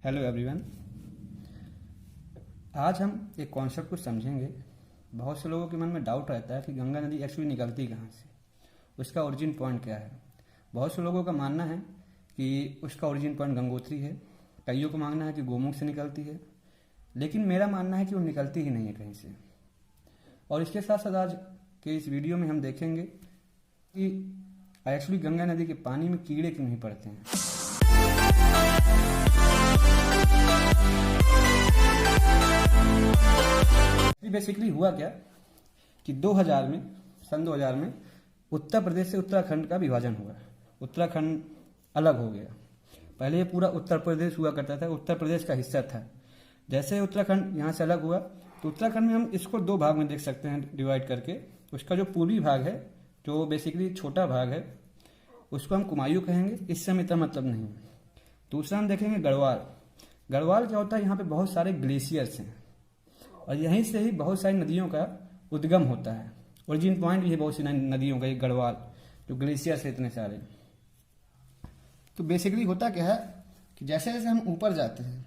Hello everyone. आज हम एक कॉन्सेप्ट को समझेंगे। बहुत से लोगों के मन में डाउट रहता है कि गंगा नदी एक्चुअली निकलती कहाँ से, उसका ओरिजिन पॉइंट क्या है। बहुत से लोगों का मानना है कि उसका ओरिजिन पॉइंट गंगोत्री है, कईयों को मानना है कि गोमुख से निकलती है, लेकिन मेरा मानना है कि वो निकलती ही नहीं है कहीं से। और इसके साथ साथ आज के इस वीडियो में हम देखेंगे कि एक्चुअली गंगा नदी के पानी में कीड़े क्यों नहीं पड़ते हैं। बेसिकली हुआ क्या कि 2000 में सन 2000 में उत्तर प्रदेश से उत्तराखंड का विभाजन हुआ। उत्तराखंड अलग हो गया। पहले ये पूरा उत्तर प्रदेश हुआ करता था, उत्तर प्रदेश का हिस्सा था। जैसे उत्तराखंड यहाँ से अलग हुआ तो उत्तराखंड में हम इसको दो भाग में देख सकते हैं डिवाइड करके। उसका जो पूर्वी भाग है, जो बेसिकली छोटा भाग है, उसको हम कुमायूं कहेंगे, इससे हम इतना मतलब नहीं। दूसरा हम देखेंगे गढ़वाल। गढ़वाल क्या होता है, यहाँ पे बहुत सारे ग्लेशियर्स हैं और यहीं से ही बहुत सारी नदियों का उद्गम होता है। ओरिजिन पॉइंट भी है बहुत सी नदियों का, एक गढ़वाल, जो ग्लेशियर्स है इतने सारे। तो बेसिकली होता क्या है कि जैसे जैसे हम ऊपर जाते हैं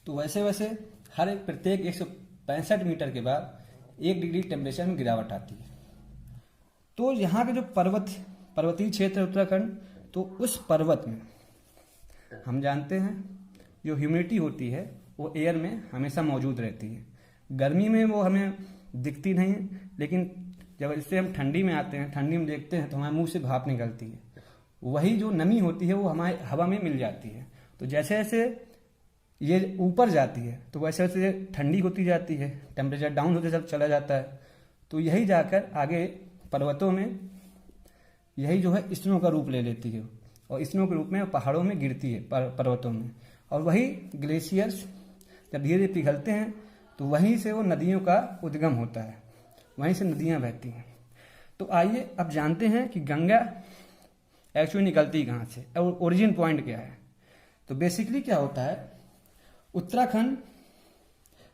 तो वैसे वैसे हर एक प्रत्येक 165 मीटर के बाद 1 डिग्री टेम्परेचर में गिरावट आती है। तो यहाँ के जो पर्वतीय क्षेत्र है उत्तराखंड, तो उस पर्वत में हम जानते हैं जो ह्यूमिडिटी होती है वो एयर में हमेशा मौजूद रहती है। गर्मी में वो हमें दिखती नहीं, लेकिन जब इससे हम ठंडी में आते हैं, ठंडी में देखते हैं तो हमारे मुंह से भाप निकलती है। वही जो नमी होती है वो हमारे हवा में मिल जाती है। तो जैसे जैसे ये ऊपर जाती है तो वैसे वैसे ठंडी होती जाती है, टेम्परेचर डाउन होते चला जाता है। तो यही जाकर आगे पर्वतों में यही जो है स्नो का रूप ले लेती है और स्नो के रूप में पहाड़ों में गिरती है, पर्वतों में। और वही ग्लेशियर्स जब धीरे धीरे पिघलते हैं तो वहीं से वो नदियों का उद्गम होता है, वहीं से नदियाँ बहती हैं। तो आइए अब जानते हैं कि गंगा एक्चुअली निकलती कहाँ से और ओरिजिन पॉइंट क्या है। तो बेसिकली क्या होता है, उत्तराखंड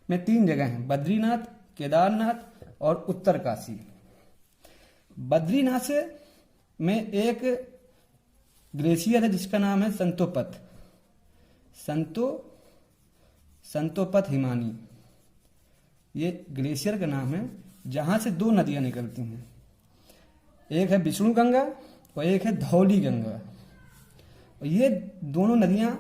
में 3 जगह हैं, बद्रीनाथ, केदारनाथ और उत्तरकाशी। बद्रीनाथ में एक ग्लेशियर है जिसका नाम है संतोपथ हिमानी। ये ग्लेशियर का नाम है, जहां से 2 नदियां निकलती हैं, एक है विष्णु गंगा और एक है धौली गंगा। और ये दोनों नदियां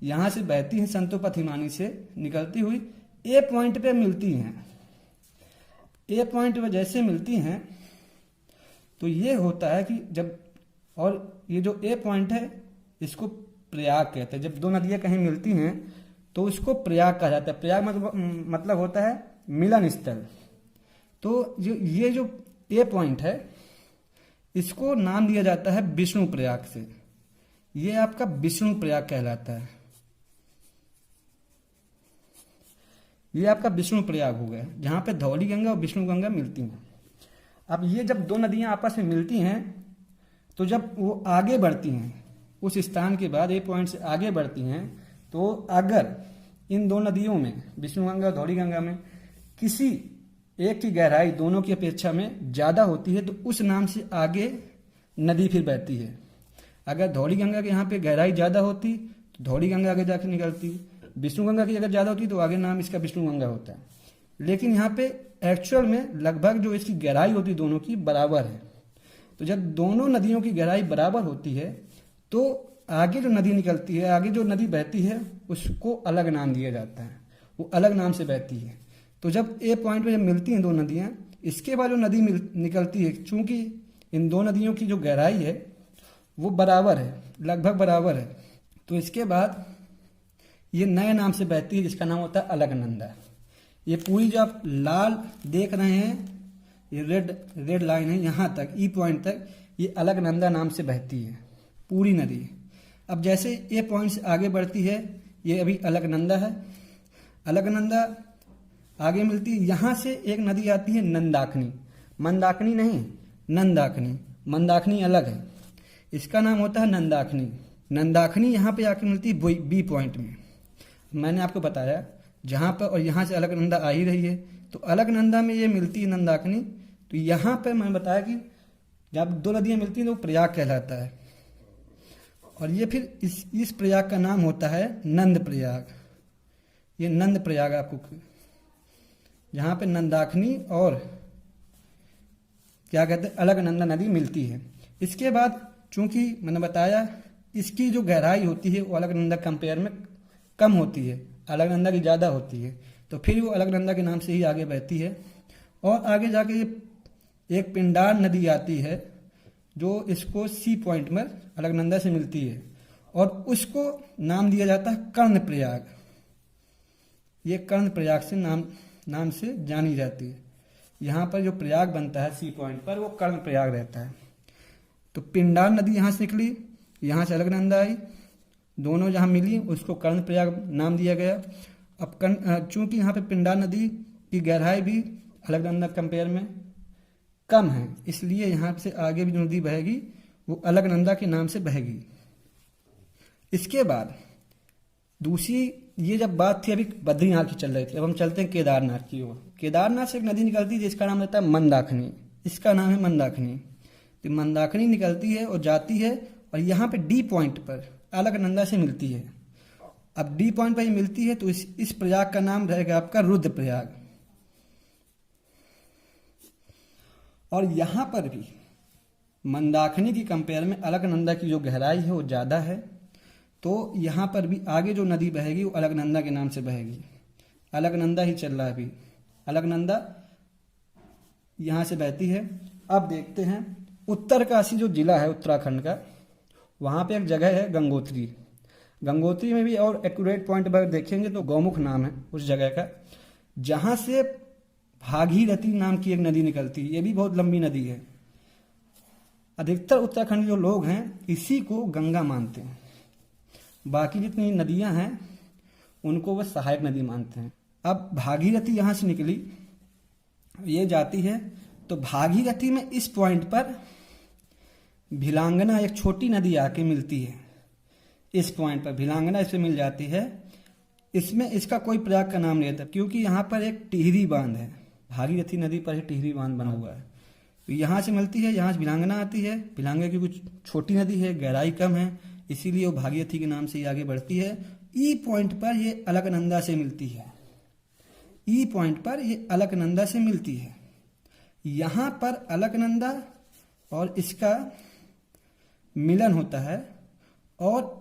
यहां से बहती हैं, संतोपथ हिमानी से निकलती हुई ए पॉइंट पे मिलती हैं। ए पॉइंट पे जैसे मिलती हैं तो ये होता है कि जब, और ये जो ए पॉइंट है इसको प्रयाग कहते हैं। जब 2 नदियां कहीं मिलती हैं तो उसको प्रयाग कहा जाता है। प्रयाग मतलब होता है मिलन स्थल। तो ये जो ए पॉइंट है इसको नाम दिया जाता है विष्णु प्रयाग से। ये आपका विष्णु प्रयाग कहलाता है। ये आपका विष्णु प्रयाग हो गया, जहां पे धौली गंगा और विष्णु गंगा मिलती हैं। अब ये जब 2 नदियां आपस में मिलती हैं तो जब वो आगे बढ़ती हैं, उस स्थान के बाद ए पॉइंट से आगे बढ़ती हैं, तो अगर इन 2 नदियों में, विष्णु गंगा और धौली गंगा में, किसी एक की गहराई दोनों की अपेक्षा में ज़्यादा होती है तो उस नाम से आगे नदी फिर बहती है। अगर धौली गंगा के यहाँ पे गहराई ज़्यादा होती तो धौली गंगा आगे जाकर निकलती, विष्णु गंगा की अगर ज़्यादा होती तो आगे नाम इसका विष्णु गंगा होता है। लेकिन यहाँ पे एक्चुअल में लगभग जो इसकी गहराई होती दोनों की बराबर है। तो जब दोनों नदियों की गहराई बराबर होती है तो आगे जो नदी निकलती है, आगे जो नदी बहती है, उसको अलग नाम दिया जाता है, वो अलग नाम से बहती है। तो जब ए पॉइंट पे जब मिलती हैं 2 नदियाँ, इसके बाद जो नदी निकलती है, चूंकि इन 2 नदियों की जो गहराई है वो बराबर है, लगभग बराबर है, तो इसके बाद ये नए नाम से बहती है जिसका नाम होता है अलकनंदा। ये पूरी जो आप लाल देख रहे हैं, ये रेड लाइन है, यहाँ तक ई पॉइंट तक ये अलकनंदा नाम से बहती है पूरी नदी। अब जैसे ए पॉइंट से आगे बढ़ती है, ये अभी अलकनंदा है, अलकनंदा आगे मिलती है। यहाँ से एक नदी आती है नंदाकिनी, मंदाकिनी नहीं, नंदाकिनी। मंदाकिनी अलग है, इसका नाम होता है नंदाकिनी। नंदाकिनी यहाँ पे आके मिलती है बी पॉइंट में। मैंने आपको बताया जहाँ पर, और यहाँ से अलकनंदा आ ही रही है, तो अलकनंदा में ये मिलती है नंदाकिनी। तो यहाँ पर मैंने बताया कि जब 2 नदियाँ मिलती हैं तो प्रयाग कहलाता है। और ये फिर इस प्रयाग का नाम होता है नंद प्रयाग। ये नंद प्रयाग आपको, जहाँ पे नंदाकिनी और क्या कहते हैं अलकनंदा नदी मिलती है। इसके बाद चूंकि मैंने बताया इसकी जो गहराई होती है वो अलकनंदा कंपेयर में कम होती है, अलकनंदा की ज़्यादा होती है, तो फिर वो अलकनंदा के नाम से ही आगे बहती है। और आगे जाके ये एक पिंडार नदी आती है जो इसको सी पॉइंट में अलकनंदा से मिलती है और उसको नाम दिया जाता है कर्ण प्रयाग। ये कर्ण प्रयाग से नाम से जानी जाती है। यहाँ पर जो प्रयाग बनता है सी पॉइंट पर वो कर्ण प्रयाग रहता है। तो पिंडार नदी यहाँ से निकली, यहाँ से अलकनंदा आई, दोनों जहाँ मिली उसको कर्ण प्रयाग नाम दिया गया। अब चूंकि यहाँ पे पिंडार नदी की गहराई भी अलकनंदा कंपेयर में कम है, इसलिए यहाँ से आगे भी जो नदी बहेगी वो अलकनंदा के नाम से बहेगी। इसके बाद दूसरी, ये जब बात थी अभी बद्रीनाथ की चल रही थी, अब हम चलते हैं केदारनाथ की ओर। केदारनाथ से एक नदी निकलती है जिसका नाम रहता है मंदाकिनी, इसका नाम है मंदाकिनी। तो मंदाकिनी निकलती है और जाती है और यहाँ पे डी पॉइंट पर अलकनंदा से मिलती है। अब डी पॉइंट पर ही मिलती है तो इस प्रयाग का नाम रहेगा आपका रुद्र प्रयाग। और यहाँ पर भी मंदाकिनी की कंपेयर में अलकनंदा की जो गहराई है वो ज़्यादा है, तो यहाँ पर भी आगे जो नदी बहेगी वो अलकनंदा के नाम से बहेगी। अलकनंदा ही चल रहा है अभी, अलकनंदा यहाँ से बहती है। अब देखते हैं उत्तरकाशी जो जिला है उत्तराखंड का, वहाँ पे एक जगह है गंगोत्री। गंगोत्री में भी और एक्यूरेट पॉइंट पर देखेंगे तो गौमुख नाम है उस जगह का, जहाँ से भागीरथी नाम की एक नदी निकलती है। ये भी बहुत लंबी नदी है। अधिकतर उत्तराखंड जो लोग हैं इसी को गंगा मानते हैं, बाकी जितनी नदियां हैं उनको वह सहायक नदी मानते हैं। अब भागीरथी यहाँ से निकली, ये जाती है, तो भागीरथी में इस पॉइंट पर भिलांगना एक छोटी नदी आके मिलती है। इस पॉइंट पर भिलांगना इससे मिल जाती है। इसमें इसका कोई प्रयाग का नाम नहीं रहता क्योंकि यहाँ पर एक टिहरी बांध है, भागीरथी नदी पर ही टिहरी बांध बना हुआ है। तो यहाँ से मिलती है, यहाँ से भिलांगना आती है। भिलांगना की कुछ छोटी नदी है, गहराई कम है, इसीलिए वो भागीरथी के नाम से ही आगे बढ़ती है। ई पॉइंट पर ये अलकनंदा से मिलती है। ई पॉइंट पर ये अलकनंदा से मिलती है। यहाँ पर अलकनंदा और इसका मिलन होता है, और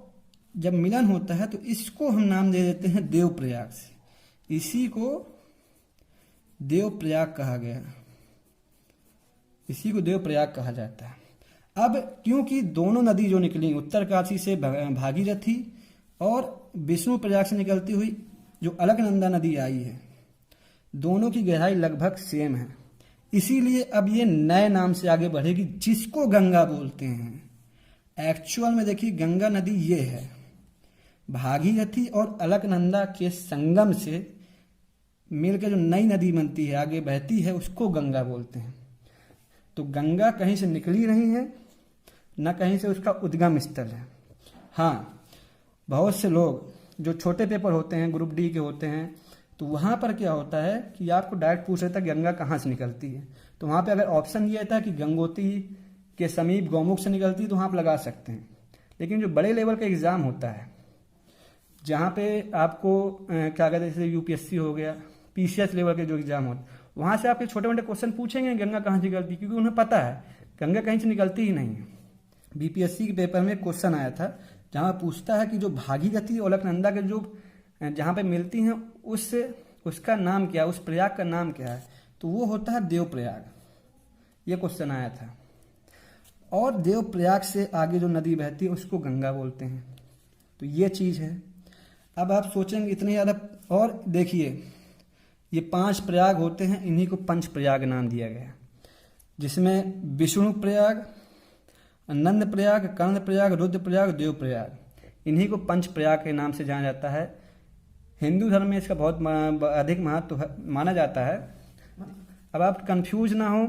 जब मिलन होता है तो इसको हम नाम दे देते हैं देवप्रयाग से। इसी को देवप्रयाग कहा गया, इसी को देवप्रयाग कहा जाता है। अब क्योंकि दोनों नदी जो निकली उत्तरकाशी से भागीरथी और विष्णु प्रयाग से निकलती हुई जो अलकनंदा नदी आई है, दोनों की गहराई लगभग सेम है, इसीलिए अब ये नए नाम से आगे बढ़ेगी जिसको गंगा बोलते हैं। एक्चुअल में देखिए गंगा नदी ये है, भागीरथी और अलकनंदा के संगम से मिलकर जो नई नदी बनती है आगे बहती है उसको गंगा बोलते हैं। तो गंगा कहीं से निकली नहीं है, न कहीं से उसका उद्गम स्थल है। हाँ, बहुत से लोग जो छोटे पेपर होते हैं ग्रुप डी के होते हैं, तो वहाँ पर क्या होता है कि आपको डायरेक्ट पूछ रहा था गंगा कहाँ से निकलती है, तो वहाँ पे अगर ऑप्शन दिया था कि गंगोत्री के समीप गौमुख से निकलती है तो वहाँ आप लगा सकते हैं। लेकिन जो बड़े लेवल का एग्ज़ाम होता है जहाँ पे आपको क्या कहते हैं, जैसे यूपीएससी हो गया, पीसीएस लेवल के जो एग्ज़ाम होते हैं, वहाँ से आपके छोटे मोटे क्वेश्चन पूछेंगे गंगा कहाँ से निकलती है, क्योंकि उन्हें पता है गंगा कहीं से निकलती ही नहीं है। बीपीएससी के पेपर में क्वेश्चन आया था जहाँ पूछता है कि जो भागीरथी और अलकनंदा के जो जहाँ पे मिलती हैं उसका नाम क्या है, उस प्रयाग का नाम क्या है, तो वो होता है देवप्रयाग। ये क्वेश्चन आया था। और देवप्रयाग से आगे जो नदी बहती है उसको गंगा बोलते हैं। तो ये चीज़ है। अब आप सोचेंगे इतने ज़्यादा, और देखिए ये 5 प्रयाग होते हैं, इन्हीं को पंच प्रयाग नाम दिया गया, जिसमें विष्णु प्रयाग, नंद प्रयाग, कर्ण प्रयाग, रुद्र प्रयाग, देव प्रयाग, इन्हीं को पंच प्रयाग के नाम से जाना जाता है। हिंदू धर्म में इसका बहुत अधिक महत्व माना जाता है। अब आप कंफ्यूज ना हो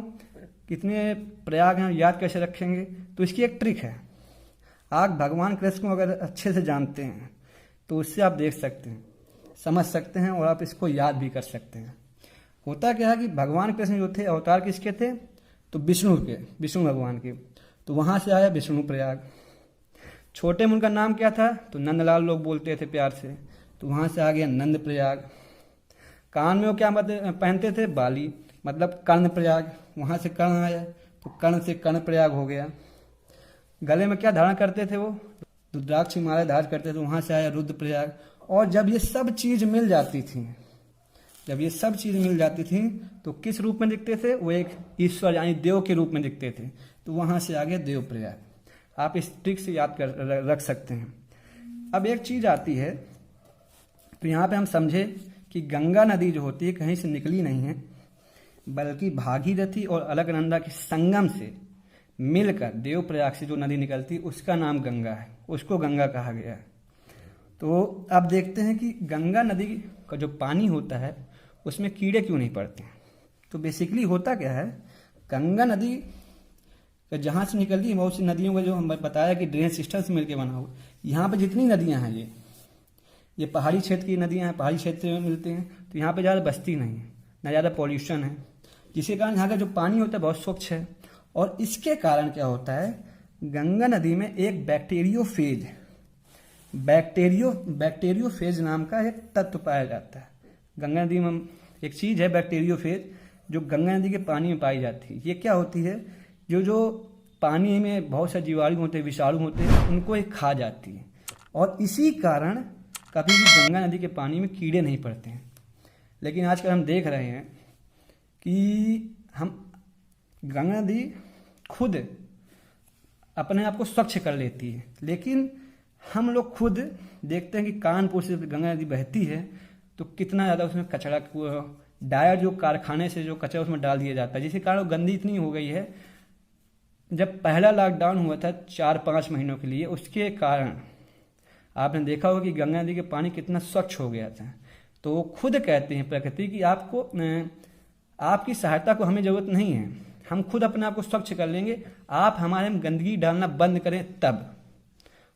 कितने प्रयाग हैं, याद कैसे रखेंगे, तो इसकी एक ट्रिक है। आप भगवान कृष्ण को अगर अच्छे से जानते हैं तो उससे आप देख सकते हैं, समझ सकते हैं और आप इसको याद भी कर सकते हैं। होता क्या है कि भगवान कृष्ण जो थे अवतार किसके थे, तो विष्णु भगवान के, तो वहाँ से आया विष्णु प्रयाग। छोटे में उनका नाम क्या था, तो नंदलाल लोग बोलते थे प्यार से, तो वहाँ से आ गया नंद प्रयाग। कान में वो क्या पहनते थे, बाली, मतलब कर्ण प्रयाग, वहाँ से कर्ण आया, तो कर्ण से कर्ण प्रयाग हो गया। गले में क्या धारण करते थे वो, रुद्राक्ष माला धारण करते थे, वहाँ से आया रुद्र प्रयाग। और जब ये सब चीज़ मिल जाती थी, जब ये सब चीज़ मिल जाती थी तो किस रूप में दिखते थे, वो एक ईश्वर यानी देव के रूप में दिखते थे, तो वहाँ से आ गया देव प्रयाग। आप इस ट्रिक से याद कर रख सकते हैं। अब एक चीज़ आती है, तो यहाँ पे हम समझे कि गंगा नदी जो होती है कहीं से निकली नहीं है, बल्कि भागीरथी और अलकनंदा के संगम से मिलकर देवप्रयाग से जो नदी निकलती है उसका नाम गंगा है, उसको गंगा कहा गया है। तो अब देखते हैं कि गंगा नदी का जो पानी होता है उसमें कीड़े क्यों नहीं पड़ते हैं। तो बेसिकली होता क्या है, गंगा नदी जहाँ से निकलती है बहुत सी नदियों का जो हम बताया कि ड्रेन सिस्टम से मिलकर बना हुआ, यहाँ पे जितनी नदियाँ हैं ये पहाड़ी क्षेत्र की नदियाँ हैं, पहाड़ी क्षेत्र में मिलते हैं, तो यहाँ पे ज़्यादा बस्ती नहीं है, ना ज़्यादा पॉल्यूशन है, जिसके कारण यहाँ का जो पानी होता है बहुत स्वच्छ है। और इसके कारण क्या होता है, गंगा नदी में एक बैक्टीरियोफेज नाम का एक तत्व पाया जाता है। गंगा नदी में एक चीज़ है बैक्टीरियोफेज, जो गंगा नदी के पानी में पाई जाती है। ये क्या होती है, जो पानी में बहुत सारे जीवाणु होते हैं, विषाणु होते हैं, उनको ये खा जाती है, और इसी कारण कभी भी गंगा नदी के पानी में कीड़े नहीं पड़ते हैं। लेकिन आजकल हम देख रहे हैं कि हम गंगा नदी खुद अपने आप को स्वच्छ कर लेती है, लेकिन हम लोग खुद देखते हैं कि कानपुर से गंगा नदी बहती है तो कितना ज़्यादा उसमें कचरा, डायर जो कारखाने से जो कचरा उसमें डाल दिया जाता है, जिसके कारण वो गंदी इतनी हो गई है। जब पहला लॉकडाउन हुआ था 4-5 महीनों के लिए, उसके कारण आपने देखा होगा कि गंगा नदी के पानी कितना स्वच्छ हो गया था। तो वो खुद कहते हैं प्रकृति कि आपकी सहायता को हमें ज़रूरत नहीं है, हम खुद अपने आप को स्वच्छ कर लेंगे, आप हमारे में गंदगी डालना बंद करें, तब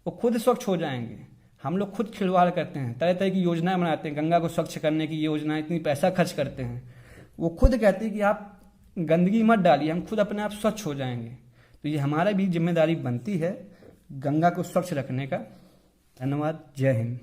वो खुद स्वच्छ हो जाएंगे। हम लोग खुद खिलवाड़ करते हैं, तरह तरह की योजनाएं बनाते हैं, गंगा को स्वच्छ करने की योजना, इतनी पैसा खर्च करते हैं। वो खुद कहते हैं कि आप गंदगी मत डालिए, हम खुद अपने आप स्वच्छ हो जाएंगे। तो ये हमारा भी जिम्मेदारी बनती है गंगा को स्वच्छ रखने का। धन्यवाद। जय हिंद।